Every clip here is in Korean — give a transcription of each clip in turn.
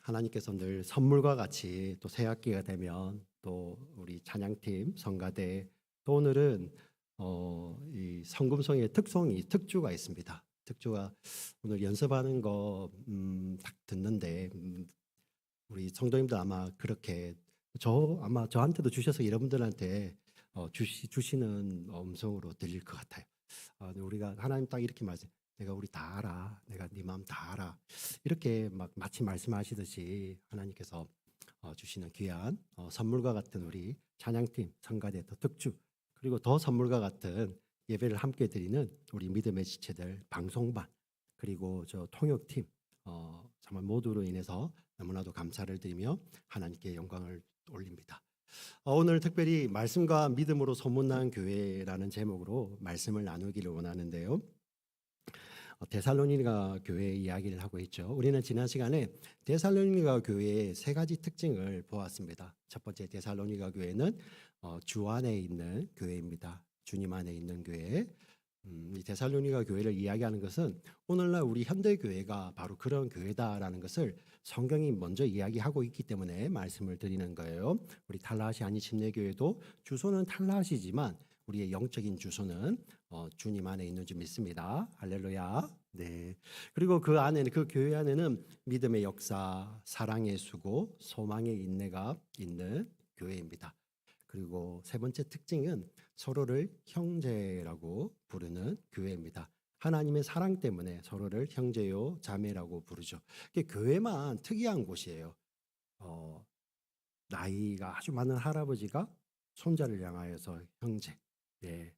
하나님께서 늘 선물과 같이 또 새 학기가 되면 또 우리 찬양팀 성가대 또 오늘은 이 성금송의 특주가 있습니다. 특주가 오늘 연습하는 거 딱 듣는데 우리 성도님들 아마 그렇게 아마 저한테도 주셔서 여러분들한테 주시는 음성으로 들릴 것 같아요. 우리가 하나님 딱 이렇게 말씀. 내가 우리 다 알아. 내가 네 마음 다 알아. 이렇게 막 마치 말씀하시듯이 하나님께서 주시는 귀한 선물과 같은 우리 찬양팀 성가대 더 특주 그리고 더 선물과 같은 예배를 함께 드리는 우리 믿음의 지체들 방송반 그리고 저 통역팀 정말 모두로 인해서 너무나도 감사를 드리며 하나님께 영광을 올립니다. 오늘 특별히 말씀과 믿음으로 소문난 교회라는 제목으로 말씀을 나누기를 원하는데요. 데살로니가 교회 이야기를 하고 있죠. 우리는 지난 시간에 데살로니가 교회의 세 가지 특징을 보았습니다. 첫 번째, 데살로니가 교회는 주 안에 있는 교회입니다. 주님 안에 있는 교회. 이 데살로니가 교회를 이야기하는 것은 오늘날 우리 현대 교회가 바로 그런 교회다라는 것을 성경이 먼저 이야기하고 있기 때문에 말씀을 드리는 거예요. 우리 탈라시 아니 침례교회도 주소는 탈라시지만 우리의 영적인 주소는 주님 안에 있는 줄 믿습니다. 할렐루야. 네. 그리고 그 안에는 그 교회 안에는 믿음의 역사, 사랑의 수고, 소망의 인내가 있는 교회입니다. 그리고 세 번째 특징은 서로를 형제라고 부르는 교회입니다. 하나님의 사랑 때문에 서로를 형제요 자매라고 부르죠. 교회만 특이한 곳이에요. 나이가 아주 많은 할아버지가 손자를 향하여서 형제. 네.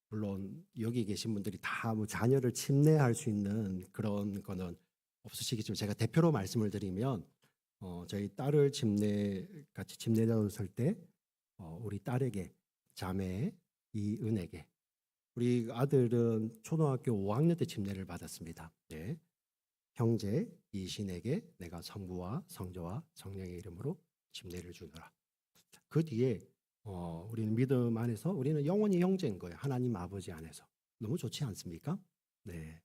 물론 여기 계신 분들이 다 뭐 자녀를 침례할 수 있는 그런 거는 없으시겠지만 제가 대표로 말씀을 드리면 저희 딸을 같이 침례자로 때 우리 딸에게 자매 이은에게 우리 아들은 초등학교 5학년 때 침례를 받았습니다. 네. 형제 이신에게 내가 성부와 성자와 성령의 이름으로 침례를 주노라. 그 뒤에 우리는 믿음 안에서 우리는 영원히 형제인 거예요. 하나님 아버지 안에서. 너무 좋지 않습니까? 네.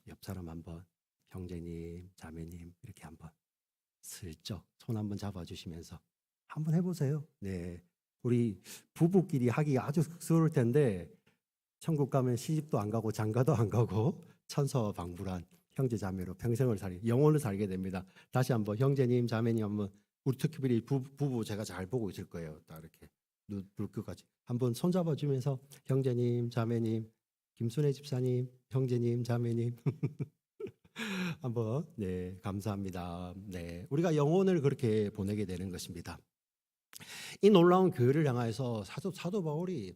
옆 사람 한번 형제님, 자매님 이렇게 한번 슬쩍 손 한번 잡아주시면서 한번 해보세요. 네. 우리 부부끼리 하기가 아주 쑥스러울 텐데 천국 가면 시집도 안 가고 장가도 안 가고 천서방불한 형제 자매로 평생을 영원을 살게 됩니다. 다시 한번 형제님, 자매님 한번 우리 특별히 부부 제가 잘 보고 있을 거예요. 딱 이렇게 눈 끝까지 한번 손잡아 주면서 형제님, 자매님, 김순애 집사님, 형제님, 자매님 한번 네 감사합니다. 네 우리가 영혼을 그렇게 보내게 되는 것입니다. 이 놀라운 교회를 향해서 사도 바울이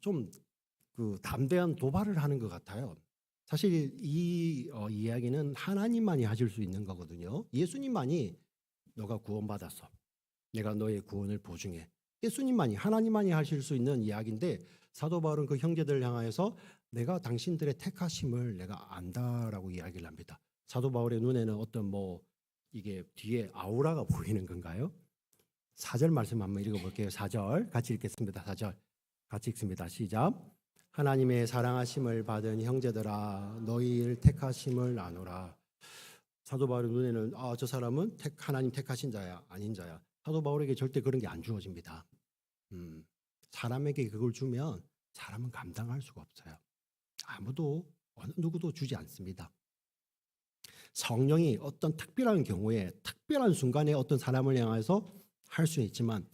좀 그 담대한 도발을 하는 것 같아요. 사실 이 이야기는 하나님만이 하실 수 있는 거거든요. 예수님만이 너가 구원받았어. 내가 너의 구원을 보증해. 예수님만이 하나님만이 하실 수 있는 이야기인데 사도 바울은 그 형제들을 향하여서 내가 당신들의 택하심을 내가 안다라고 이야기를 합니다. 사도 바울의 눈에는 어떤 이게 뒤에 아우라가 보이는 건가요? 4절 말씀 한번 읽어볼게요. 4절 같이 읽겠습니다. 4절 같이 읽습니다. 시작. 하나님의 사랑하심을 받은 형제들아 너희를 택하심을 아노라. 사도 바울의 눈에는 저 사람은 하나님 택하신 자야 아닌 자야. 사도 바울에게 절대 그런 게 안 주어집니다. 사람에게 그걸 주면 사람은 감당할 수가 없어요. 아무도 어느 누구도 주지 않습니다. 성령이 어떤 특별한 경우에 특별한 순간에 어떤 사람을 향해서 할 수는 있지만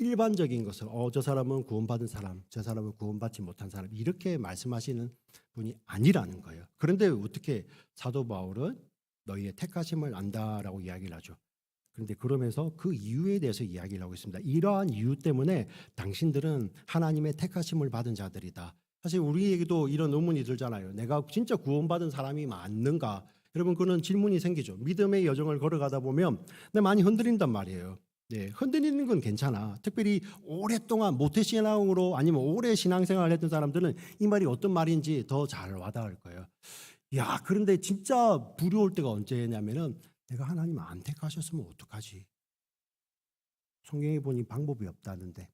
일반적인 것을 저 사람은 구원받은 사람, 저 사람은 구원받지 못한 사람 이렇게 말씀하시는 분이 아니라는 거예요. 그런데 어떻게 사도 바울은 너희의 택하심을 안다라고 이야기를 하죠. 그런데 그러면서 그 이유에 대해서 이야기를 하고 있습니다. 이러한 이유 때문에 당신들은 하나님의 택하심을 받은 자들이다. 사실 우리에게도 이런 의문이 들잖아요. 내가 진짜 구원받은 사람이 맞는가? 여러분 그런 질문이 생기죠. 믿음의 여정을 걸어가다 보면 많이 흔들린단 말이에요. 네, 흔들리는 건 괜찮아. 특별히 오랫동안 모태신앙으로 아니면 오래 신앙생활을 했던 사람들은 이 말이 어떤 말인지 더 잘 와닿을 거예요. 야, 그런데 진짜 두려울 때가 언제냐면은 내가 하나님 안 택하셨으면 어떡하지? 성경에 보니 방법이 없다는데.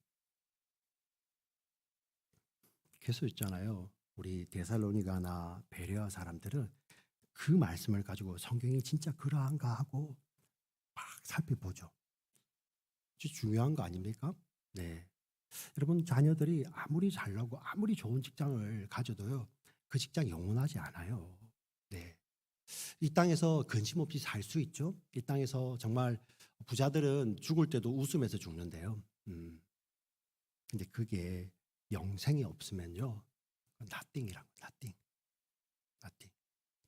계속 있잖아요. 우리 데살로니가나 베레아 사람들은 그 말씀을 가지고 성경이 진짜 그러한가 하고 막 살펴보죠. 아주 중요한 거 아닙니까? 네. 여러분 자녀들이 아무리 잘나고 아무리 좋은 직장을 가져도요. 그 직장 영원하지 않아요. 네. 이 땅에서 근심 없이 살 수 있죠. 이 땅에서 정말 부자들은 죽을 때도 웃으면서 죽는데요. 근데 그게 영생이 없으면요. nothing이라고, nothing. nothing.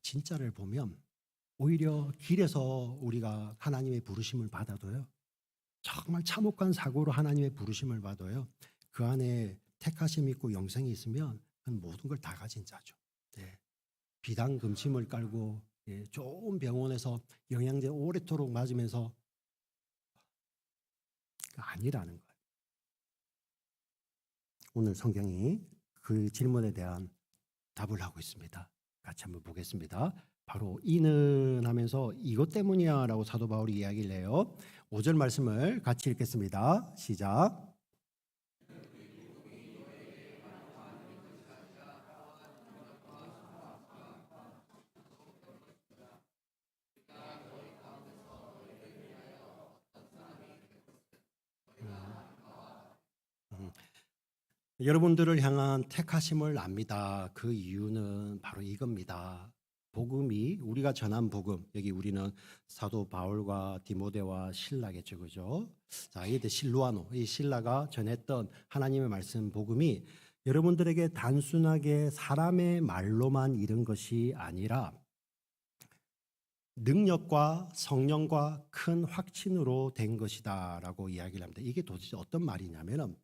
진짜를 보면 오히려 길에서 우리가 하나님의 부르심을 받아도요. 정말 참혹한 사고로 하나님의 부르심을 받아요. 그 안에 택하심 있고 영생이 있으면 그건 모든 걸 다 가진 자죠. 네. 비단 금침을 깔고 좋은 병원에서 영양제 오래도록 맞으면서 아니라는 거예요. 오늘 성경이 그 질문에 대한 답을 하고 있습니다. 같이 한번 보겠습니다. 바로 이는 하면서 이것 때문이야 라고 사도 바울이 이야기를 해요. 5절 말씀을 같이 읽겠습니다. 시작. 여러분들을 향한 택하심을 압니다. 그 이유는 바로 이겁니다. 복음이 우리가 전한 복음, 여기 우리는 사도 바울과 디모데와 실라겠죠, 그죠? 자, 이게 실루아노, 이 실라가 전했던 하나님의 말씀 복음이 여러분들에게 단순하게 사람의 말로만 이른 것이 아니라 능력과 성령과 큰 확신으로 된 것이다라고 이야기를 합니다. 이게 도대체 어떤 말이냐면은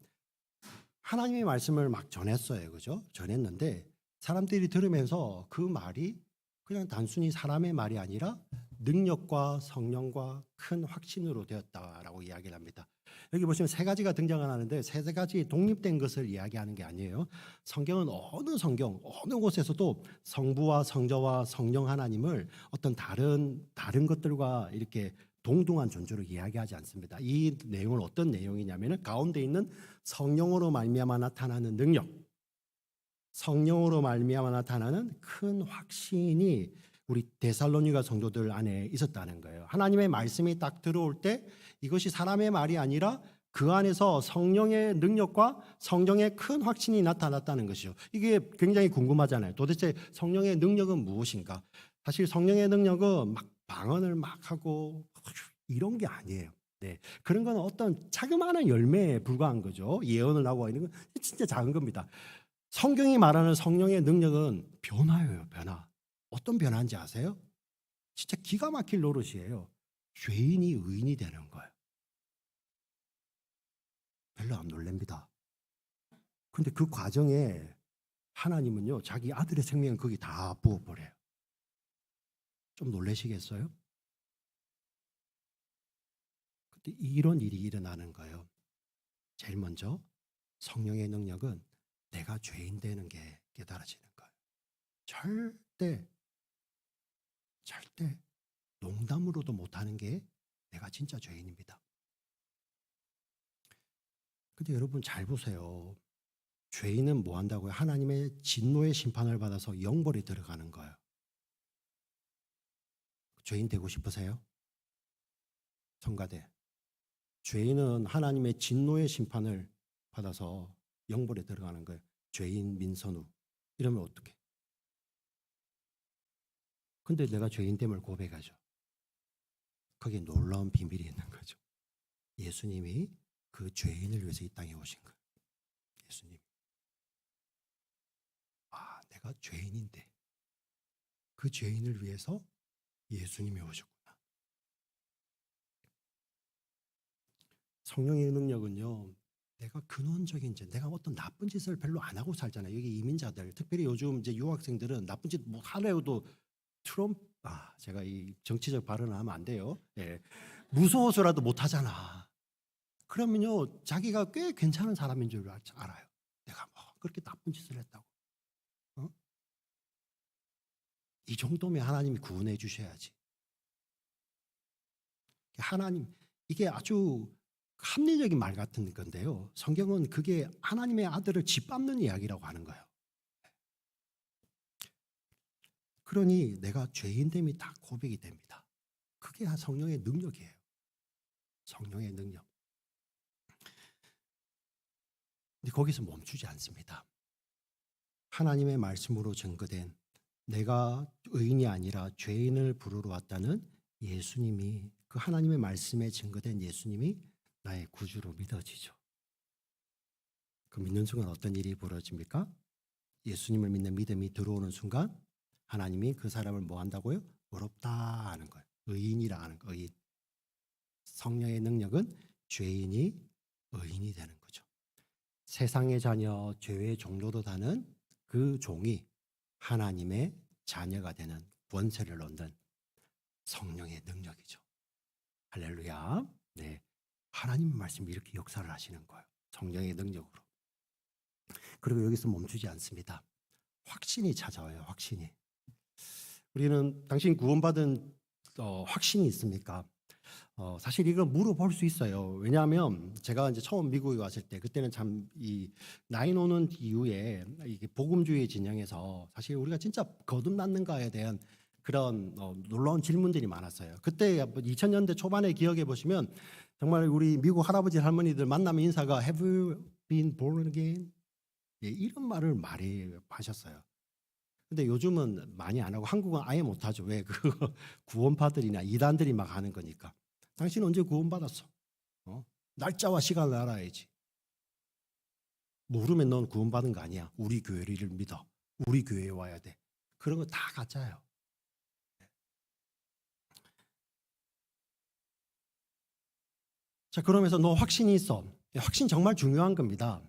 하나님의 말씀을 막 전했어요. 그죠? 전했는데 사람들이 들으면서 그 말이 그냥 단순히 사람의 말이 아니라 능력과 성령과 큰 확신으로 되었다라고 이야기를 합니다. 여기 보시면 세 가지가 등장을 하는데 세 가지 독립된 것을 이야기하는 게 아니에요. 성경은 어느 곳에서도 성부와 성자와 성령 하나님을 어떤 다른 것들과 이렇게 동등한 존재로 이야기하지 않습니다. 이 내용은 어떤 내용이냐면은 가운데 있는 성령으로 말미암아 나타나는 능력, 성령으로 말미암아 나타나는 큰 확신이 우리 데살로니가 성도들 안에 있었다는 거예요. 하나님의 말씀이 딱 들어올 때 이것이 사람의 말이 아니라 그 안에서 성령의 능력과 성령의 큰 확신이 나타났다는 것이죠. 이게 굉장히 궁금하잖아요. 도대체 성령의 능력은 무엇인가? 사실 성령의 능력은 막 방언을 막 하고 이런 게 아니에요. 네. 그런 건 어떤 자그마한 열매에 불과한 거죠. 예언을 하고 있는 건 진짜 작은 겁니다. 성경이 말하는 성령의 능력은 변화예요, 변화. 어떤 변화인지 아세요? 진짜 기가 막힐 노릇이에요. 죄인이 의인이 되는 거예요. 별로 안 놀랍니다. 근데 그 과정에 하나님은요, 자기 아들의 생명을 거기 다 부어버려요. 좀 놀라시겠어요? 근데 이런 일이 일어나는 거예요. 제일 먼저 성령의 능력은 내가 죄인 되는 게 깨달아지는 거예요. 절대 농담으로도 못하는 게 내가 진짜 죄인입니다. 근데 여러분 잘 보세요. 죄인은 뭐 한다고요? 하나님의 진노의 심판을 받아서 영벌에 들어가는 거예요. 죄인 되고 싶으세요? 성가대. 죄인은 하나님의 진노의 심판을 받아서 영벌에 들어가는 거예요. 죄인 민선우. 이러면 어떡해? 근데 내가 죄인됨을 고백하죠. 거기에 놀라운 비밀이 있는 거죠. 예수님이 그 죄인을 위해서 이 땅에 오신 거예요. 예수님. 아, 내가 죄인인데 그 죄인을 위해서 예수님이 오셨구나. 성령의 능력은요. 내가 근원적인 죄, 내가 어떤 나쁜 짓을 별로 안 하고 살잖아요. 여기 이민자들, 특별히 요즘 이제 유학생들은 나쁜 짓 뭐 하려도 제가 이 정치적 발언을 하면 안 돼요. 예. 무서워서라도 못 하잖아. 그러면요, 자기가 꽤 괜찮은 사람인 줄 알아요. 내가 뭐 그렇게 나쁜 짓을 했다고. 어? 이 정도면 하나님이 구원해 주셔야지. 하나님, 이게 아주 합리적인 말 같은 건데요. 성경은 그게 하나님의 아들을 짓밟는 이야기라고 하는 거예요. 그러니 내가 죄인됨이 다 고백이 됩니다. 그게 성령의 능력이에요. 성령의 능력. 근데 거기서 멈추지 않습니다. 하나님의 말씀으로 증거된 내가 의인이 아니라 죄인을 부르러 왔다는 예수님이, 그 하나님의 말씀에 증거된 예수님이 나의 구주로 믿어지죠. 그 믿는 순간 어떤 일이 벌어집니까? 예수님을 믿는 믿음이 들어오는 순간 하나님이 그 사람을 뭐 한다고요? 의롭다 하는 거예요. 의인이라 하는 거예요. 의인. 성령의 능력은 죄인이 의인이 되는 거죠. 세상의 자녀, 죄의 종로로 다는 그 종이 하나님의 자녀가 되는 권세를 얻는 성령의 능력이죠. 할렐루야. 네, 하나님의 말씀이 이렇게 역사를 하시는 거예요. 성령의 능력으로. 그리고 여기서 멈추지 않습니다. 확신이 찾아와요. 확신이. 우리는 당신 구원받은 확신이 있습니까? 사실 이거 물어볼 수 있어요. 왜냐하면 제가 이제 처음 미국에 왔을 때 그때는 참 이 나이 오는 이후에 이게 복음주의 진영에서 사실 우리가 진짜 거듭났는가에 대한 그런 놀라운 질문들이 많았어요. 그때 2000년대 초반에 기억해 보시면 정말 우리 미국 할아버지 할머니들 만나면 인사가 Have you been born again? 예, 이런 말을 많이 하셨어요. 근데 요즘은 많이 안 하고 한국은 아예 못 하죠. 왜? 그 구원파들이나 이단들이 막 하는 거니까. 당신 언제 구원받았어? 날짜와 시간을 알아야지. 모르면 넌 구원받은 거 아니야. 우리 교회를 믿어. 우리 교회에 와야 돼. 그런 거 다 가짜예요. 자, 그러면서 너 확신이 있어. 확신 정말 중요한 겁니다.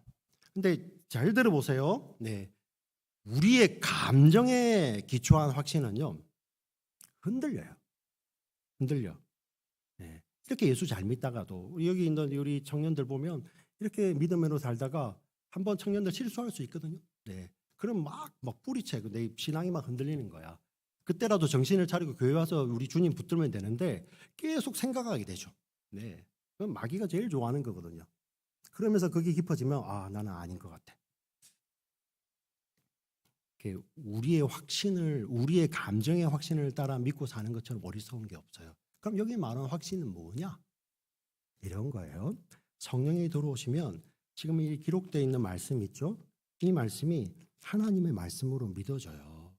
근데 잘 들어보세요. 네. 우리의 감정에 기초한 확신은요, 흔들려요. 흔들려. 네. 이렇게 예수 잘 믿다가도 여기 있는 우리 청년들 보면 이렇게 믿음으로 살다가 한번 청년들 실수할 수 있거든요. 네. 그럼 막 뿌리채. 내 신앙이 막 흔들리는 거야. 그때라도 정신을 차리고 교회 와서 우리 주님 붙들면 되는데 계속 생각하게 되죠. 네. 그건 마귀가 제일 좋아하는 거거든요. 그러면서 그게 깊어지면 나는 아닌 것 같아. 우리의 확신을, 우리의 감정의 확신을 따라 믿고 사는 것처럼 어리석은 게 없어요. 그럼 여기 말하는 확신은 뭐냐? 이런 거예요. 성령이 들어오시면 지금 이 기록되어 있는 말씀 있죠? 이 말씀이 하나님의 말씀으로 믿어져요.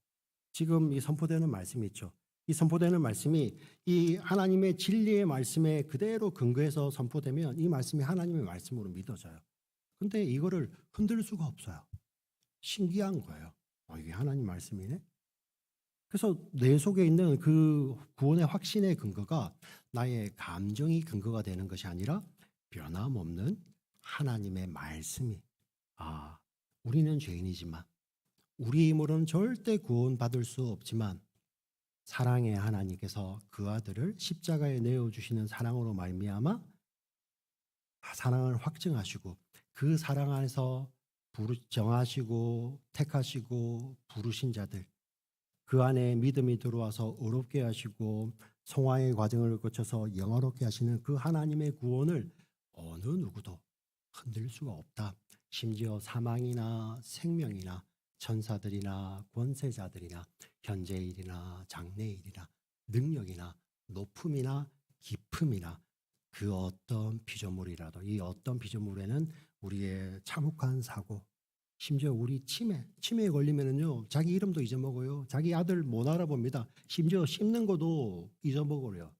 지금 이 선포되는 말씀 있죠? 이 선포되는 말씀이 이 하나님의 진리의 말씀에 그대로 근거해서 선포되면 이 말씀이 하나님의 말씀으로 믿어져요. 근데 이거를 흔들 수가 없어요. 신기한 거예요. 이게 하나님 말씀이네. 그래서 내 속에 있는 그 구원의 확신의 근거가 나의 감정이 근거가 되는 것이 아니라 변함없는 하나님의 말씀이, 우리는 죄인이지만 우리 힘으로는 절대 구원받을 수 없지만 사랑의 하나님께서 그 아들을 십자가에 내어주시는 사랑으로 말미암아 사랑을 확증하시고 그 사랑 안에서 정하시고 택하시고 부르신 자들, 그 안에 믿음이 들어와서 의롭게 하시고 성화의 과정을 거쳐서 영화롭게 하시는 그 하나님의 구원을 어느 누구도 흔들 수가 없다. 심지어 사망이나 생명이나 천사들이나 권세자들이나 현재일이나 장래일이나 능력이나 높음이나 깊음이나 그 어떤 피조물이라도, 이 어떤 피조물에는 우리의 참혹한 사고, 심지어 우리 치매에 걸리면은요, 자기 이름도 잊어먹어요. 자기 아들 못 알아봅니다. 심지어 씹는 것도 잊어먹어요.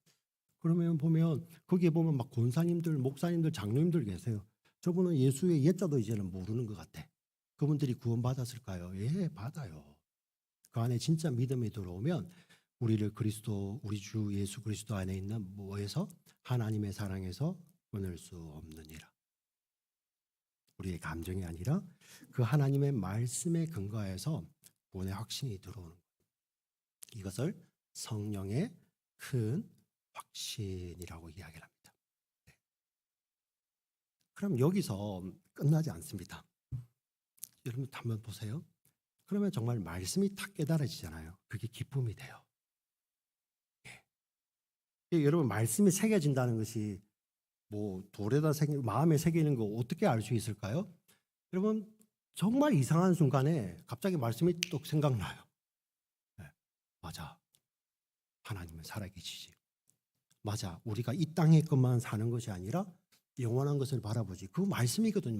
그러면 보면 거기에 보면 막 권사님들, 목사님들, 장로님들 계세요. 저분은 예수의 옛자도 이제는 모르는 것 같아. 그분들이 구원받았을까요? 예, 받아요. 그 안에 진짜 믿음이 들어오면 우리를 그리스도, 우리 주 예수 그리스도 안에 있는 뭐에서? 하나님의 사랑에서 끊을 수 없느니라. 우리의 감정이 아니라 그 하나님의 말씀에 근거해서 구원의 확신이 들어오는 거예요. 이것을 성령의 큰 확신이라고 이야기를 합니다. 네. 그럼 여기서 끝나지 않습니다. 여러분 한번 보세요. 그러면 정말 말씀이 탁 깨달아지잖아요. 그게 기쁨이 돼요. 여러분 말씀이 새겨진다는 것이 돌에다 마음에 새기는 거 어떻게 알 수 있을까요? 여러분 정말 이상한 순간에 갑자기 말씀이 뚝 생각나요. 맞아. 하나님은 살아계시지. 맞아. 우리가 이 땅의 것만 사는 것이 아니라 영원한 것을 바라보지. 그 말씀이거든요.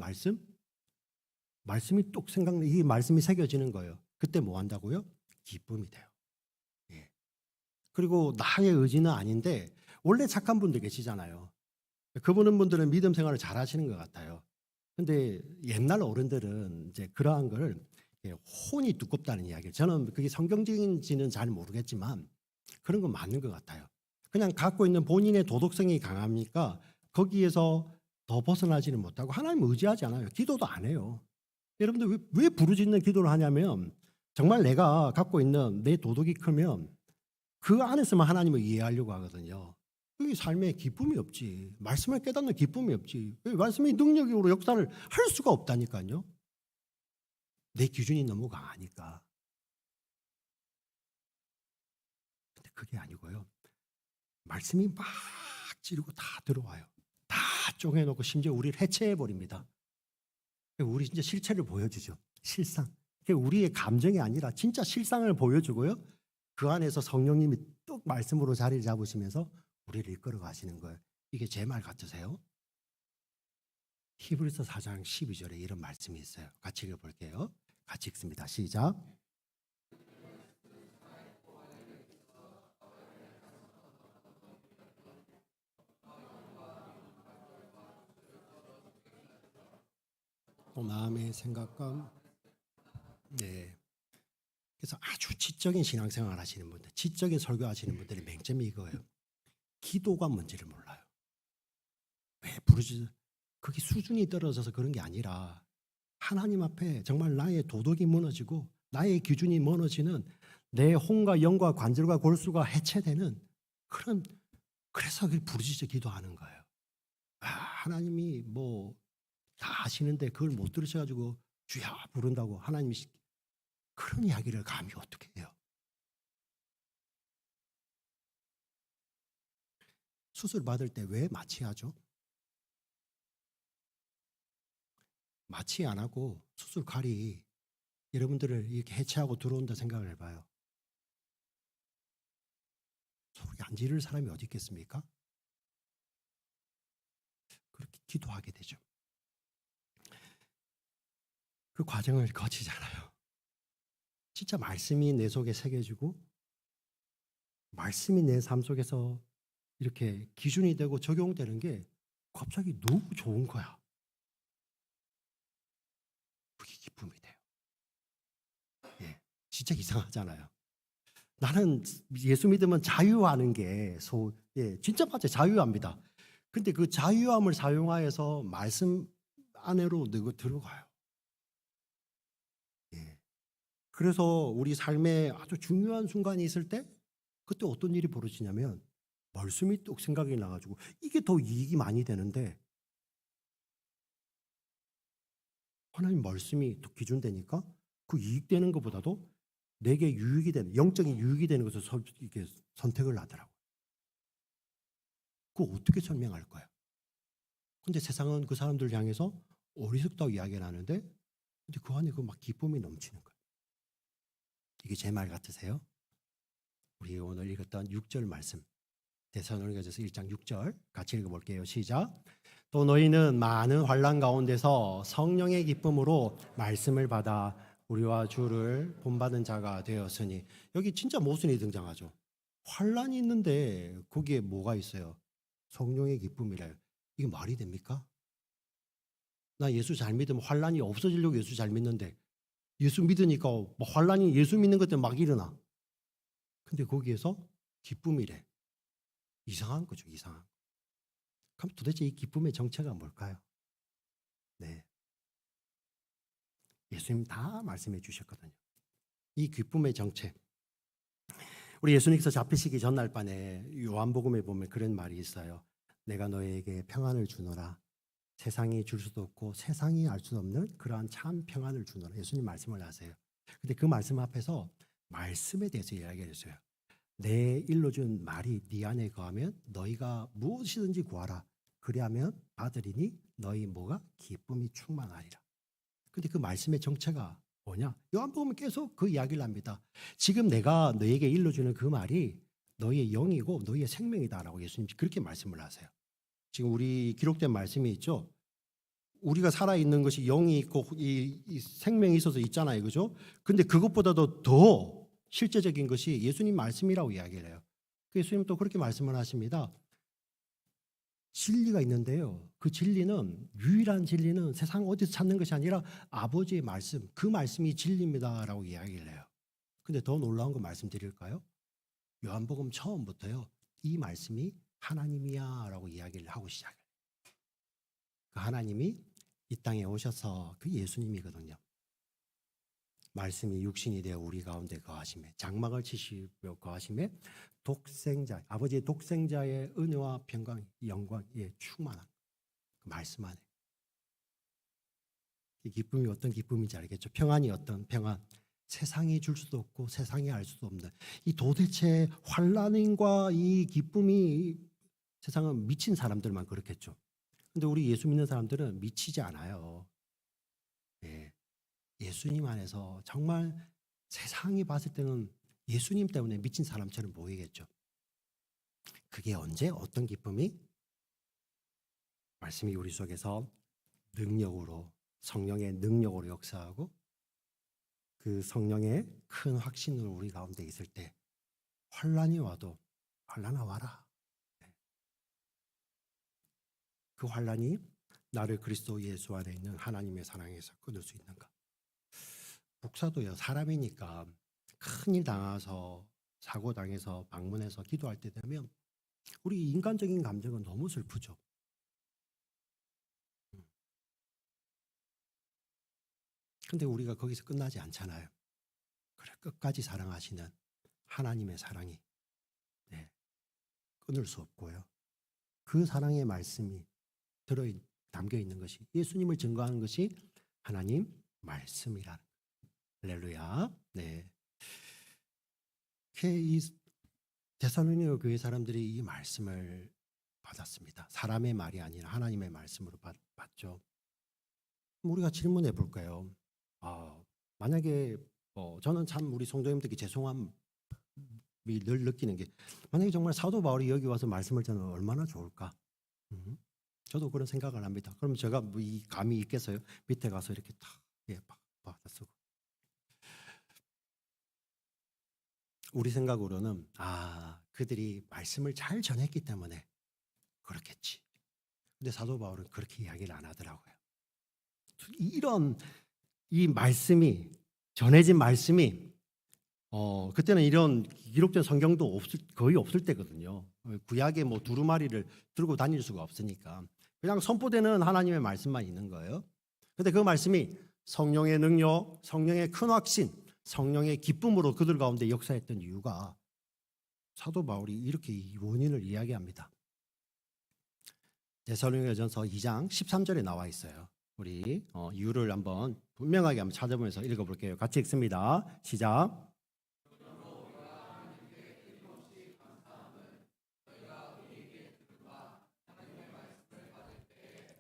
말씀이 뚝 생각나. 이 말씀이 새겨지는 거예요. 그때 뭐 한다고요? 기쁨이 돼요. 예. 그리고 나의 의지는 아닌데 원래 착한 분들 계시잖아요. 그분들은 믿음 생활을 잘 하시는 것 같아요. 근데 옛날 어른들은 이제 그러한 걸 혼이 두껍다는 이야기를, 저는 그게 성경적인지는 잘 모르겠지만 그런 건 맞는 것 같아요. 그냥 갖고 있는 본인의 도덕성이 강하니까 거기에서 더 벗어나지는 못하고 하나님 의지하지 않아요. 기도도 안 해요. 여러분들 왜 부르짖는 기도를 하냐면 정말 내가 갖고 있는 내 도덕이 크면 그 안에서만 하나님을 이해하려고 하거든요. 그게 삶에 기쁨이 없지. 말씀을 깨닫는 기쁨이 없지. 말씀이 능력으로 역사를 할 수가 없다니까요. 내 기준이 너무 강하니까. 근데 그게 아니고요. 말씀이 막 찌르고 다 들어와요. 다 쪼개놓고 심지어 우리를 해체해버립니다. 우리 진짜 실체를 보여주죠. 실상. 우리의 감정이 아니라 진짜 실상을 보여주고요. 그 안에서 성령님이 뚝 말씀으로 자리를 잡으시면서 우리를 이끌어 가시는 거예요. 이게 제 말 같으세요? 히브리서 4장 12절에 이런 말씀이 있어요. 같이 읽어볼게요. 같이 읽습니다. 시작. 또 마음의 생각과 네. 그래서 아주 지적인 신앙생활 하시는 분들, 지적인 설교하시는 분들의 맹점이 이거예요. 기도가 뭔지를 몰라요. 왜 부르짖어? 그게 수준이 떨어져서 그런 게 아니라 하나님 앞에 정말 나의 도덕이 무너지고 나의 기준이 무너지는 내 혼과 영과 관절과 골수가 해체되는 그런, 그래서 부르짖어 기도하는 거예요. 하나님이 뭐 다 아시는데 그걸 못 들으셔가지고 주야 부른다고 하나님이 그런 이야기를 감히 어떻게 해요? 수술 받을 때 왜 마취하죠? 마취 안 하고 수술 칼이 여러분들을 이렇게 해체하고 들어온다 생각을 해봐요. 소리 안 지를 사람이 어디 있겠습니까? 그렇게 기도하게 되죠. 그 과정을 거치잖아요. 진짜 말씀이 내 속에 새겨지고 말씀이 내 삶 속에서 이렇게 기준이 되고 적용되는 게 갑자기 너무 좋은 거야. 그게 기쁨이 돼요. 예, 진짜 이상하잖아요. 나는 예수 믿으면 자유하는 게 예, 진짜 맞아요. 자유합니다. 근데 그 자유함을 사용하여서 말씀 안으로 들어가요. 예. 그래서 우리 삶에 아주 중요한 순간이 있을 때 그때 어떤 일이 벌어지냐면 말씀이 뚝 생각이 나가지고 이게 더 이익이 많이 되는데 하나님 말씀이 또 기준되니까 그 이익되는 것보다도 내게 유익이 되는, 영적인 유익이 되는 것을 이렇게 선택을 하더라고요. 그거 어떻게 설명할 거야? 근데 세상은 그 사람들 향해서 어리석다고 이야기를 하는데 근데 그 안에 그 막 기쁨이 넘치는 거예요. 이게 제 말 같으세요? 우리 오늘 읽었던 6절 말씀, 데살로니가전서 1장 6절 같이 읽어볼게요. 시작. 또 너희는 많은 환난 가운데서 성령의 기쁨으로 말씀을 받아 우리와 주를 본받은 자가 되었으니. 여기 진짜 모순이 등장하죠. 환난이 있는데 거기에 뭐가 있어요? 성령의 기쁨이래요. 이게 말이 됩니까? 나 예수 잘 믿으면 환난이 없어지려고 예수 잘 믿는데 예수 믿으니까 뭐 환난이 예수 믿는 것 때문에 막 일어나. 근데 거기에서 기쁨이래. 이상한 거죠. 이상한. 그럼 도대체 이 기쁨의 정체가 뭘까요? 네. 예수님 다 말씀해 주셨거든요. 이 기쁨의 정체. 우리 예수님께서 잡히시기 전날 밤에 요한복음에 보면 그런 말이 있어요. 내가 너에게 평안을 주노라. 세상이 줄 수도 없고 세상이 알 수 없는 그러한 참 평안을 주노라. 예수님 말씀을 하세요. 근데 그 말씀 앞에서 말씀에 대해서 이야기했어요. 내 일러준 말이 네 안에 거하면 너희가 무엇이든지 구하라. 그리하면 받으리니 너희 뭐가 기쁨이 충만하리라. 근데 그 말씀의 정체가 뭐냐? 요한복음은 계속 그 이야기를 합니다. 지금 내가 너에게 일러주는 그 말이 너의 영이고 너의 생명이다라고 예수님이 그렇게 말씀을 하세요. 지금 우리 기록된 말씀이 있죠. 우리가 살아있는 것이 영이 있고 이 생명이 있어서 있잖아요. 그죠? 근데 그것보다도 더 실제적인 것이 예수님 말씀이라고 이야기를 해요. 예수님 또 그렇게 말씀을 하십니다. 진리가 있는데요. 그 진리는, 유일한 진리는 세상 어디서 찾는 것이 아니라 아버지의 말씀, 그 말씀이 진리입니다라고 이야기를 해요. 근데 더 놀라운 거 말씀드릴까요? 요한복음 처음부터요. 이 말씀이 하나님이야라고 이야기를 하고 시작해요. 그 하나님이 이 땅에 오셔서 그 예수님이거든요. 말씀이 육신이 되어 우리 가운데 거하심에, 장막을 치시며 거하심에 독생자, 아버지의 독생자의 은혜와 평강, 영광에 충만한 그 말씀 안에. 이 기쁨이 어떤 기쁨인지 알겠죠? 평안이 어떤 평안. 세상이 줄 수도 없고 세상이 알 수도 없는 이 도대체 환난과 이 기쁨이, 세상은 미친 사람들만 그렇겠죠. 근데 우리 예수 믿는 사람들은 미치지 않아요. 예. 예수님 안에서 정말 세상이 봤을 때는 예수님 때문에 미친 사람처럼 보이겠죠. 그게 언제 어떤 기쁨이? 말씀이 우리 속에서 능력으로, 성령의 능력으로 역사하고 그 성령의 큰 확신으로 우리 가운데 있을 때 환난이 와도 환난아 와라. 그 환난이 나를 그리스도 예수 안에 있는 하나님의 사랑에서 끊을 수 있는가? 목사도요, 사람이니까 큰일 당해서 사고 당해서 방문해서 기도할 때 되면 우리 인간적인 감정은 너무 슬프죠. 근데 우리가 거기서 끝나지 않잖아요. 그래, 끝까지 사랑하시는 하나님의 사랑이 끊을 수 없고요. 그 사랑의 말씀이 담겨 있는 것이, 예수님을 증거하는 것이 하나님 말씀이라는 거예요. 할렐루야. 네. 이 데살로니가 교회 사람들이 이 말씀을 받았습니다. 사람의 말이 아니라 하나님의 말씀으로 받죠. 우리가 질문해 볼까요? 만약에 저는 참 우리 성도님들께 죄송함이 늘 느끼는 게, 만약에 정말 사도 바울이 여기 와서 말씀을 전하면 얼마나 좋을까? 저도 그런 생각을 합니다. 그럼 제가 뭐 이 감이 있겠어요? 밑에 가서 이렇게 탁 받아쓰고. 우리 생각으로는 그들이 말씀을 잘 전했기 때문에 그렇겠지. 근데 사도 바울은 그렇게 이야기를 안 하더라고요. 이런 이 말씀이, 전해진 말씀이 그때는 이런 기록된 성경도 거의 없을 때거든요. 구약에 뭐 두루마리를 들고 다닐 수가 없으니까 그냥 선포되는 하나님의 말씀만 있는 거예요. 근데 그 말씀이 성령의 능력, 성령의 큰 확신, 성령의 기쁨으로 그들 가운데 역사했던 이유가, 사도 바울이 이렇게 이 원인을 이야기합니다. 데살로니가전서 2장 13절에 나와 있어요. 우리 이유를 한번 분명하게 한번 찾아보면서 읽어볼게요. 같이 읽습니다. 시작.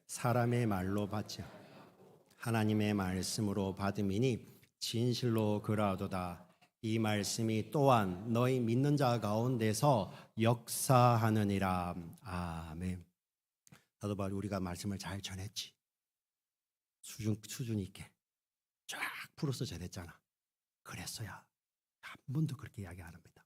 사람의 말로 받지 하나님의 말씀으로 받음이니 진실로 그러하도다. 이 말씀이 또한 너희 믿는 자 가운데서 역사하느니라. 아멘. 사도 바울이 우리가 말씀을 잘 전했지. 수준 있게 쫙 풀어서 전했잖아. 그랬어야 한 번도 그렇게 이야기 안 합니다.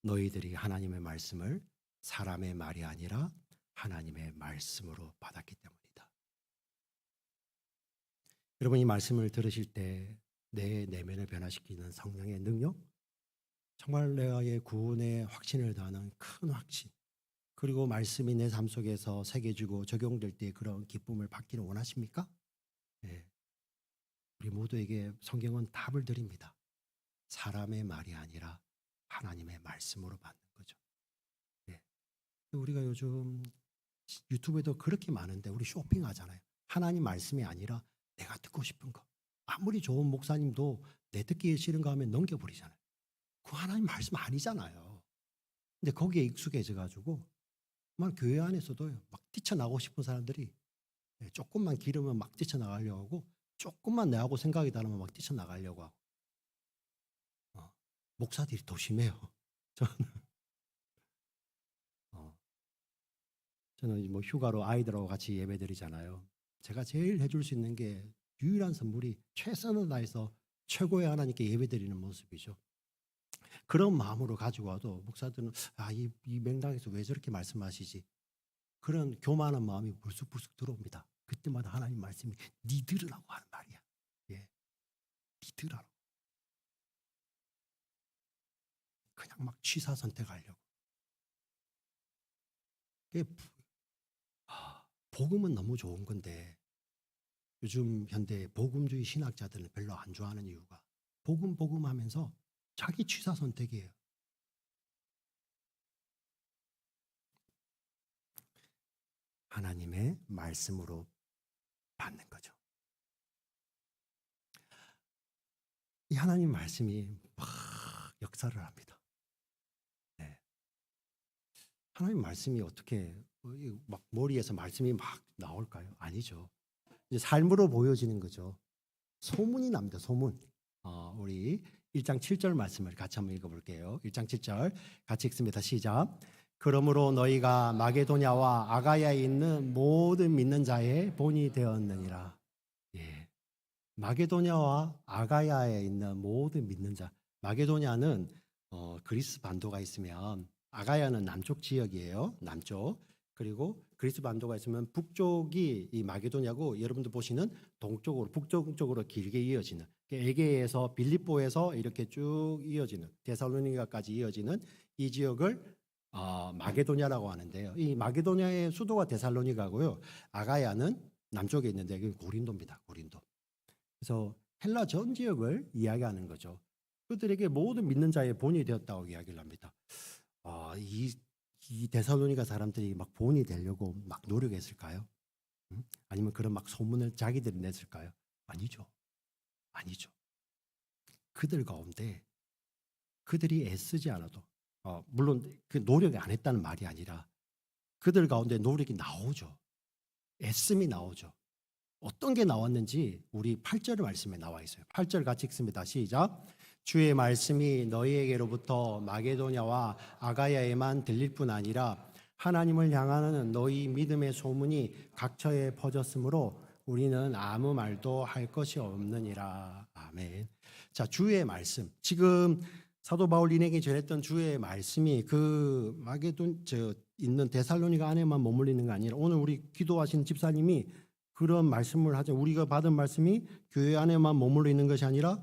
너희들이 하나님의 말씀을 사람의 말이 아니라 하나님의 말씀으로 받았기 때문이다. 여러분, 이 말씀을 들으실 때 내 내면을 변화시키는 성령의 능력, 정말 내가의 구원의 확신을 더하는 큰 확신, 그리고 말씀이 내 삶 속에서 새겨지고 적용될 때 그런 기쁨을 받기를 원하십니까? 네. 우리 모두에게 성경은 답을 드립니다. 사람의 말이 아니라 하나님의 말씀으로 받는 거죠. 네. 우리가 요즘 유튜브에도 그렇게 많은데 우리 쇼핑하잖아요. 하나님 말씀이 아니라 내가 듣고 싶은 거. 아무리 좋은 목사님도 내 듣기 싫은 거 하면 넘겨버리잖아요. 그 하나님 말씀 아니잖아요. 근데 거기에 익숙해져 가지고 막 교회 안에서도 막 뛰쳐나가고 싶은 사람들이 조금만 기르면 막 뛰쳐나가려고 하고, 조금만 내하고 생각이 다르면 막 뛰쳐나가려고 하고. 목사들이 더 심해요. 저는 어, 저는 뭐 휴가로 아이들하고 같이 예배드리잖아요. 제가 제일 해줄 수 있는 게 유일한 선물이 최선을 다해서 최고의 하나님께 예배드리는 모습이죠. 그런 마음으로 가지고 와도 목사들은 이 맥락에서 왜 저렇게 말씀하시지? 그런 교만한 마음이 불쑥불쑥 들어옵니다. 그때마다 하나님 말씀이 니 들으라고 하는 말이야. 예, 니 들으라고. 그냥 막 취사 선택하려고. 복음은 너무 좋은 건데 요즘 현대 복음주의 신학자들은 별로 안 좋아하는 이유가 복음 하면서 자기 취사 선택이에요. 하나님의 말씀으로 받는 거죠. 이 하나님 말씀이 막 역사를 합니다. 네. 하나님 말씀이 어떻게 막 머리에서 말씀이 막 나올까요? 아니죠. 이제 삶으로 보여지는 거죠. 소문이 납니다. 소문. 우리 1장 7절 말씀을 같이 한번 읽어볼게요. 1장 7절 같이 읽습니다. 시작. 그러므로 너희가 마게도냐와 아가야에 있는 모든 믿는 자의 본이 되었느니라. 예. 마게도냐와 아가야에 있는 모든 믿는 자. 마게도냐는 그리스 반도가 있으면 아가야는 남쪽 지역이에요. 남쪽. 그리고 그리스 반도가 있으면 북쪽이 이 마게도냐고 여러분들 보시는 동쪽으로 북쪽으로 길게 이어지는 에게에서 빌립보에서 이렇게 쭉 이어지는 데살로니가까지 이어지는 이 지역을 마게도냐라고 하는데요. 이 마게도냐의 수도가 데살로니가고요. 아가야는 남쪽에 있는데 그게 고린도입니다. 고린도. 그래서 헬라 전 지역을 이야기하는 거죠. 그들에게 모든 믿는 자의 본이 되었다고 이야기를 합니다. 이 데살로니가 사람들이 막 본이 되려고 막 노력했을까요? 아니면 그런 막 소문을 자기들이 냈을까요? 아니죠. 아니죠. 그들 가운데 그들이 애쓰지 않아도 물론 그 노력이 안 했다는 말이 아니라 그들 가운데 노력이 나오죠. 애씀이 나오죠. 어떤 게 나왔는지 우리 8절 말씀에 나와 있어요. 8절 같이 읽습니다. 시작. 주의 말씀이 너희에게로부터 마게도냐와 아가야에만 들릴 뿐 아니라 하나님을 향하는 너희 믿음의 소문이 각처에 퍼졌으므로 우리는 아무 말도 할 것이 없느니라. 아멘. 자, 주의 말씀. 지금 사도 바울인에게 전했던 주의 말씀이 그 있는 데살로니가 안에만 머물리는 게 아니라 오늘 우리 기도하신 집사님이 그런 말씀을 하죠. 우리가 받은 말씀이 교회 안에만 머물러 있는 것이 아니라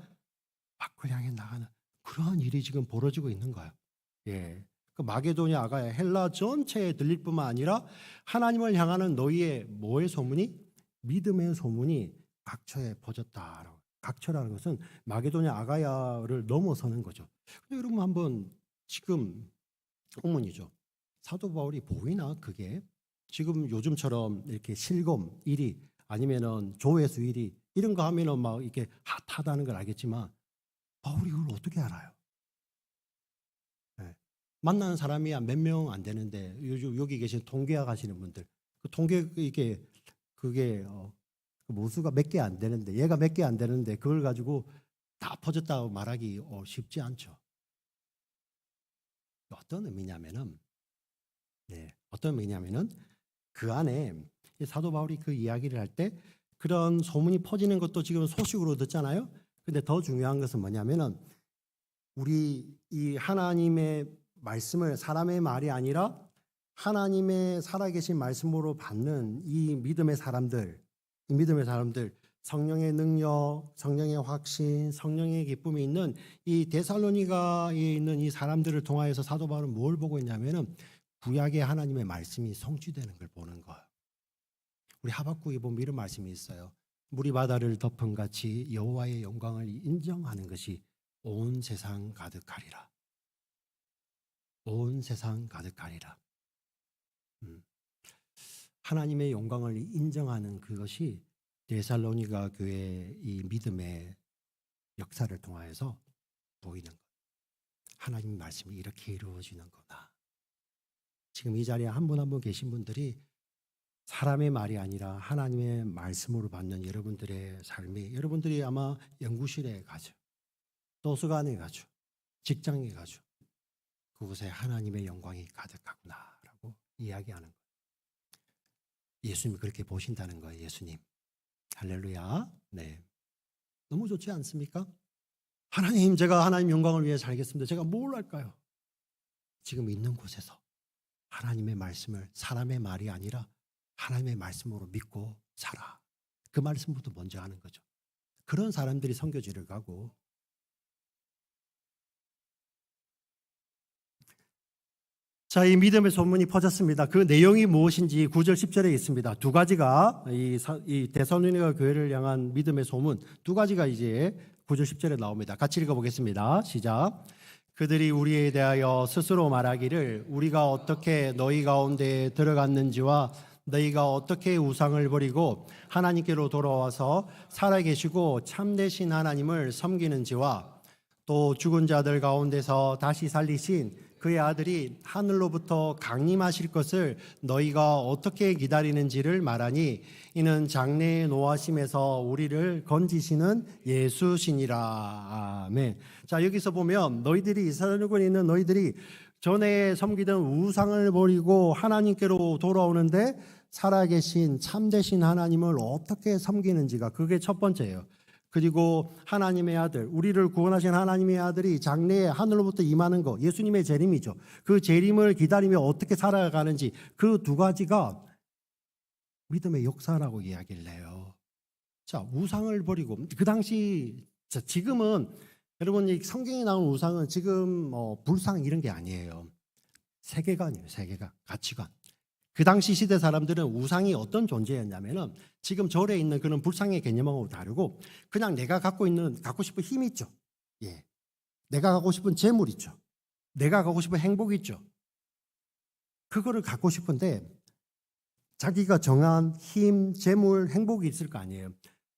밖을 향해 나가는 그러한 일이 지금 벌어지고 있는 거예요. 예. 그 마게도냐 아가야 헬라 전체에 들릴 뿐만 아니라 하나님을 향하는 너희의 뭐의 소문이 믿음의 소문이 각처에 퍼졌다라고. 각처라는 것은 마게도냐 아가야를 넘어서는 거죠. 근데 여러분 한번 지금 의문이죠. 사도 바울이 보이나 그게? 지금 요즘처럼 이렇게 실검 1위 아니면은 조회수 1위 이런 거 하면은 막 이렇게 핫하다는 걸 알겠지만 바울이 그걸 어떻게 알아요? 네. 만나는 사람이 한 몇 명 안 되는데 요즘 여기 계신 통계학 하시는 분들 그 통계 이게 그게 그 모수가 몇 개 안 되는데 얘가 몇 개 안 되는데 그걸 가지고 다 퍼졌다고 말하기 쉽지 않죠. 어떤 의미냐면은 어떤 의미냐면은 그 안에 사도 바울이 그 이야기를 할 때 그런 소문이 퍼지는 것도 지금 소식으로 듣잖아요. 근데 더 중요한 것은 뭐냐면은 우리 이 하나님의 말씀을 사람의 말이 아니라 하나님의 살아계신 말씀으로 받는 이 믿음의 사람들, 성령의 능력, 성령의 확신, 성령의 기쁨이 있는 이 데살로니가에 있는 이 사람들을 통하여서 사도 바울은 뭘 보고 있냐면은 구약의 하나님의 말씀이 성취되는 걸 보는 거예요. 우리 하박국에 보면 이런 말씀이 있어요. 물이 바다를 덮은 같이 여호와의 영광을 인정하는 것이 온 세상 가득하리라. 온 세상 가득하리라. 하나님의 영광을 인정하는 그것이 데살로니가 교회의 이 믿음의 역사를 통하여서 보이는 것. 하나님 말씀이 이렇게 이루어지는 거다. 지금 이 자리에 한 분 한 분 계신 분들이 사람의 말이 아니라 하나님의 말씀으로 받는 여러분들의 삶이 여러분들이 아마 연구실에 가죠. 도서관에 가죠. 직장에 가죠. 그곳에 하나님의 영광이 가득하구나라고 이야기하는 거예요. 예수님이 그렇게 보신다는 거예요. 예수님. 할렐루야. 네. 너무 좋지 않습니까? 하나님, 제가 하나님 영광을 위해 살겠습니다. 제가 뭘 할까요? 지금 있는 곳에서 하나님의 말씀을 사람의 말이 아니라 하나님의 말씀으로 믿고 살아. 그 말씀부터 먼저 하는 거죠. 그런 사람들이 선교지를 가고, 자, 이 믿음의 소문이 퍼졌습니다. 그 내용이 무엇인지 9절 10절에 있습니다. 두 가지가 이 데살로니가 교회를 향한 믿음의 소문 두 가지가 이제 9절 10절에 나옵니다. 같이 읽어보겠습니다. 시작. 그들이 우리에 대하여 스스로 말하기를 우리가 어떻게 너희 가운데 들어갔는지와 너희가 어떻게 우상을 버리고 하나님께로 돌아와서 살아계시고 참되신 하나님을 섬기는지와 또 죽은 자들 가운데서 다시 살리신 그의 아들이 하늘로부터 강림하실 것을 너희가 어떻게 기다리는지를 말하니 이는 장래의 노하심에서 우리를 건지시는 예수시니라. 아멘. 자, 여기서 보면 너희들이 이스라엘권에 있는 너희들이 전에 섬기던 우상을 버리고 하나님께로 돌아오는데 살아계신 참되신 하나님을 어떻게 섬기는지가 그게 첫 번째예요. 그리고 하나님의 아들, 우리를 구원하신 하나님의 아들이 장래에 하늘로부터 임하는 거, 예수님의 재림이죠. 그 재림을 기다리며 어떻게 살아가는지 그 두 가지가 믿음의 역사라고 이야기를 해요. 자, 우상을 버리고 그 당시, 지금은 여러분 이 성경에 나온 우상은 지금 불상 이런 게 아니에요. 세계관이에요. 세계관, 가치관. 그 당시 시대 사람들은 우상이 어떤 존재였냐면은 지금 절에 있는 그런 불상의 개념하고 다르고 그냥 내가 갖고 싶은 힘 있죠. 예. 내가 갖고 싶은 재물 있죠. 내가 갖고 싶은 행복 있죠. 그거를 갖고 싶은데 자기가 정한 힘, 재물, 행복이 있을 거 아니에요.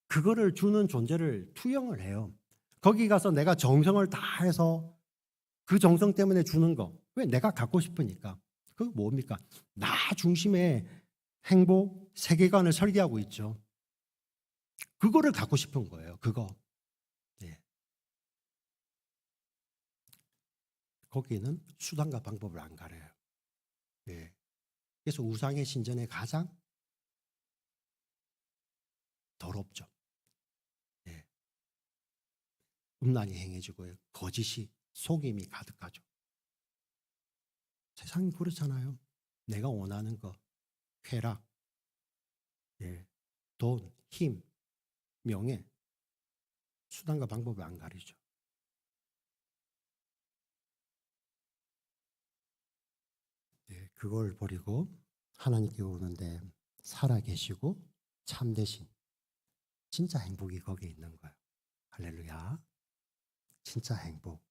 그거를 주는 존재를 투영을 해요. 거기 가서 내가 정성을 다해서 그 정성 때문에 주는 거. 왜? 내가 갖고 싶으니까. 그거 뭡니까? 나 중심의 행복, 세계관을 설계하고 있죠. 그거를 갖고 싶은 거예요. 그거. 예. 거기는 수단과 방법을 안 가려요. 예. 그래서 우상의 신전에 가장 더럽죠. 예. 음란이 행해지고요. 거짓이, 속임이 가득하죠. 세상이 그렇잖아요. 내가 원하는 거, 쾌락, 예, 돈, 힘, 명예, 수단과 방법을 안 가리죠. 예, 그걸 버리고 하나님께 오는데 살아계시고 참되신 진짜 행복이 거기에 있는 거예요. 할렐루야. 진짜 행복,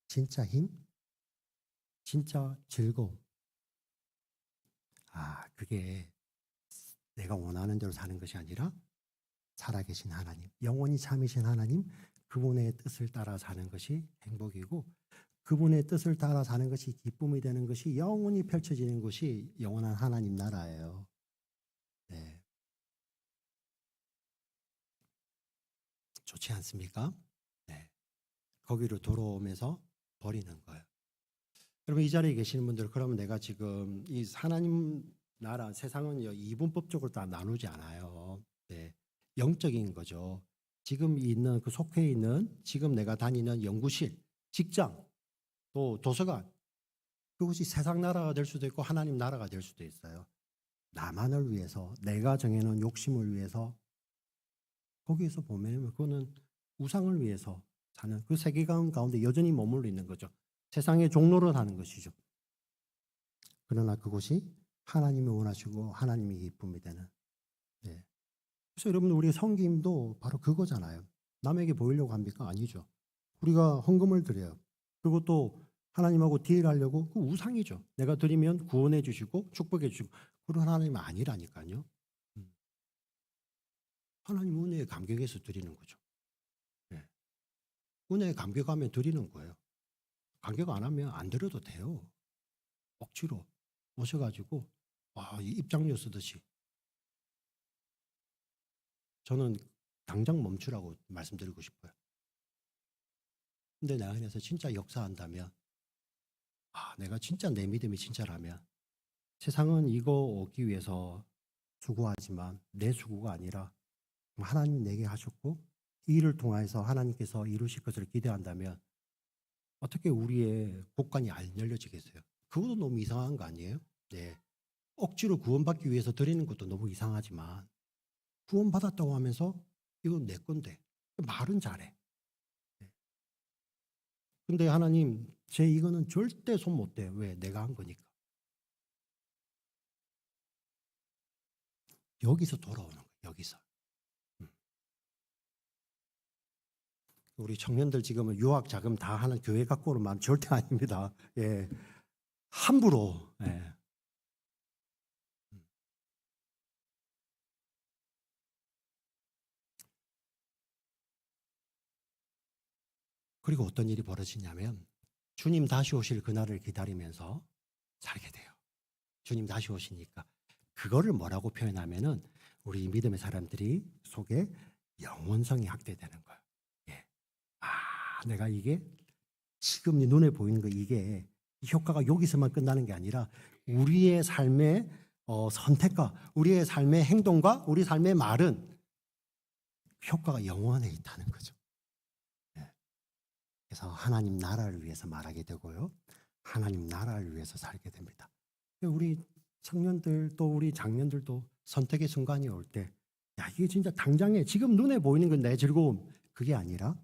진짜 힘, 진짜 즐거움. 그게 내가 원하는 대로 사는 것이 아니라 살아계신 하나님, 영원히 참이신 하나님, 그분의 뜻을 따라 사는 것이 행복이고 그분의 뜻을 따라 사는 것이 기쁨이 되는 것이 영원히 펼쳐지는 것이 영원한 하나님 나라예요. 네. 좋지 않습니까? 네. 거기로 돌아오면서 버리는 거예요. 여러분 이 자리에 계시는 분들 그러면 내가 지금 이 하나님 나라 세상은요 이분법적으로 다 나누지 않아요. 네. 영적인 거죠. 지금 있는 그 속해 있는 지금 내가 다니는 연구실, 직장, 또 도서관 그것이 세상 나라가 될 수도 있고 하나님 나라가 될 수도 있어요. 나만을 위해서 내가 정해놓은 욕심을 위해서 거기에서 보면 그거는 우상을 위해서 사는 그 세계관 가운데 여전히 머물러 있는 거죠. 세상의 종로를 하는 것이죠. 그러나 그것이 하나님이 원하시고 하나님이 기쁨이 되는. 네. 그래서 여러분 우리의 섬김도 바로 그거잖아요. 남에게 보이려고 합니까? 아니죠. 우리가 헌금을 드려요. 그리고 또 하나님하고 딜하려고 그 우상이죠. 내가 드리면 구원해 주시고 축복해 주시고 그런 하나님은 아니라니까요. 하나님 은혜에 감격해서 드리는 거죠. 네. 은혜에 감격하면 드리는 거예요. 감격 안 하면 안 드려도 돼요. 억지로 오셔가지고 입장료 쓰듯이 저는 당장 멈추라고 말씀드리고 싶어요. 근데 내 안에서 진짜 역사한다면, 내가 진짜 내 믿음이 진짜라면 세상은 이거 오기 위해서 수고하지만 내 수고가 아니라 하나님 내게 하셨고 이 일을 통해서 하나님께서 이루실 것을 기대한다면 어떻게 우리의 곳간이 안 열려지겠어요? 그것도 너무 이상한 거 아니에요? 네. 억지로 구원받기 위해서 드리는 것도 너무 이상하지만 구원받았다고 하면서 이건 내 건데 말은 잘해. 네. 근데 하나님 제 이거는 절대 손 못 대. 왜? 내가 한 거니까. 여기서 돌아오는 거예요. 여기서. 우리 청년들 지금은 유학 자금 다 하는 교회 갖고 오는 마음 절대 아닙니다. 예. 함부로. 예. 그리고 어떤 일이 벌어지냐면 주님 다시 오실 그날을 기다리면서 살게 돼요. 주님 다시 오시니까. 그거를 뭐라고 표현하면은 우리 믿음의 사람들이 속에 영원성이 확대되는 거예요. 예. 내가 이게 지금 눈에 보이는 거 이게 이 효과가 여기서만 끝나는 게 아니라 우리의 삶의 선택과 우리의 삶의 행동과 우리 삶의 말은 효과가 영원에 있다는 거죠. 예. 그래서 하나님 나라를 위해서 말하게 되고요. 하나님 나라를 위해서 살게 됩니다. 우리 청년들 또 우리 장년들도 선택의 순간이 올 때, 이게 진짜 당장에 지금 눈에 보이는 건 내 즐거움 그게 아니라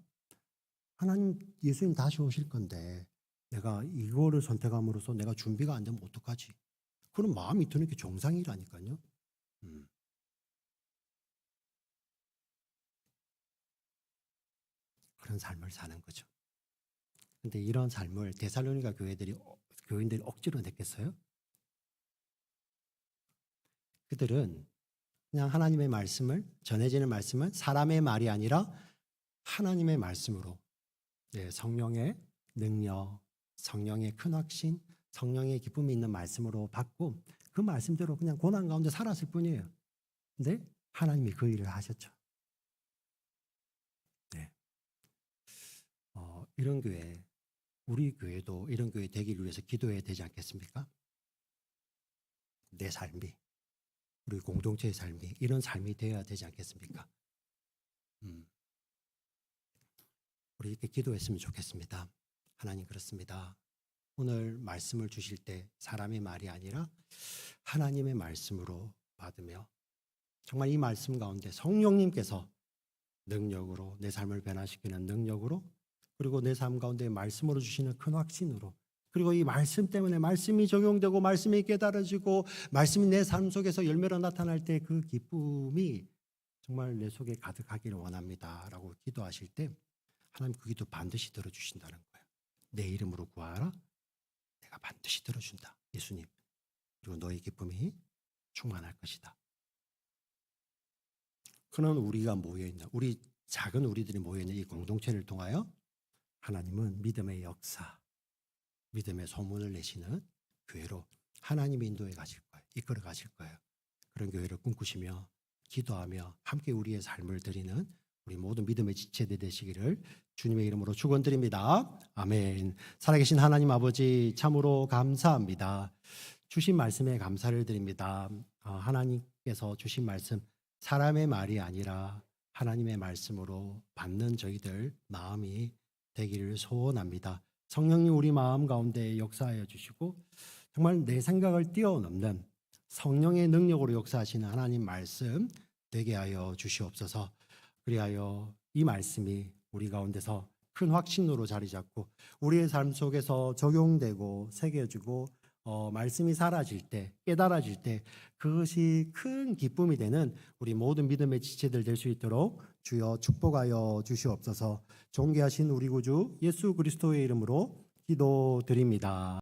하나님 예수님 다시 오실 건데 내가 이거를 선택함으로써 내가 준비가 안 되면 어떡하지? 그런 마음이 드는 게 정상이라니까요. 그런 삶을 사는 거죠. 근데 이런 삶을 데살로니가 교인들이 억지로 냈겠어요? 그들은 그냥 하나님의 말씀을 전해지는 말씀은 사람의 말이 아니라 하나님의 말씀으로 성령의 능력, 성령의 큰 확신, 성령의 기쁨이 있는 말씀으로 받고 그 말씀대로 그냥 고난 가운데 살았을 뿐이에요. 근데 하나님이 그 일을 하셨죠. 네. 이런 교회, 우리 교회도 이런 교회 되기를 위해서 기도해야 되지 않겠습니까? 내 삶이, 우리 공동체의 삶이 이런 삶이 되어야 되지 않겠습니까? 우리 이렇게 기도했으면 좋겠습니다. 하나님 그렇습니다. 오늘 말씀을 주실 때 사람의 말이 아니라 하나님의 말씀으로 받으며 정말 이 말씀 가운데 성령님께서 능력으로 내 삶을 변화시키는 능력으로 그리고 내 삶 가운데 말씀으로 주시는 큰 확신으로 그리고 이 말씀 때문에 말씀이 적용되고 말씀이 깨달아지고 말씀이 내 삶 속에서 열매로 나타날 때 그 기쁨이 정말 내 속에 가득하기를 원합니다 라고 기도하실 때 하나님 그 기도 반드시 들어주신다는 거예요. 내 이름으로 구하라. 내가 반드시 들어준다. 예수님. 그리고 너의 기쁨이 충만할 것이다. 그런 우리가 모여있는 우리 작은 우리들이 모여있는 이 공동체를 통하여 하나님은 믿음의 역사, 믿음의 소문을 내시는 교회로 하나님의 인도에 가실 거예요. 이끌어 가실 거예요. 그런 교회를 꿈꾸시며 기도하며 함께 우리의 삶을 드리는 우리 모든 믿음의 지체들 되시기를 주님의 이름으로 축원드립니다. 아멘. 살아계신 하나님 아버지 참으로 감사합니다. 주신 말씀에 감사를 드립니다. 하나님께서 주신 말씀 사람의 말이 아니라 하나님의 말씀으로 받는 저희들 마음이 되기를 소원합니다. 성령님 우리 마음 가운데 역사하여 주시고 정말 내 생각을 뛰어넘는 성령의 능력으로 역사하시는 하나님 말씀 되게 하여 주시옵소서. 그리하여 이 말씀이 우리 가운데서 큰 확신으로 자리 잡고 우리의 삶 속에서 적용되고 새겨지고 말씀이 사라질 때 깨달아질 때 그것이 큰 기쁨이 되는 우리 모든 믿음의 지체들 될 수 있도록 주여 축복하여 주시옵소서. 존귀하신 우리 구주 예수 그리스도의 이름으로 기도드립니다.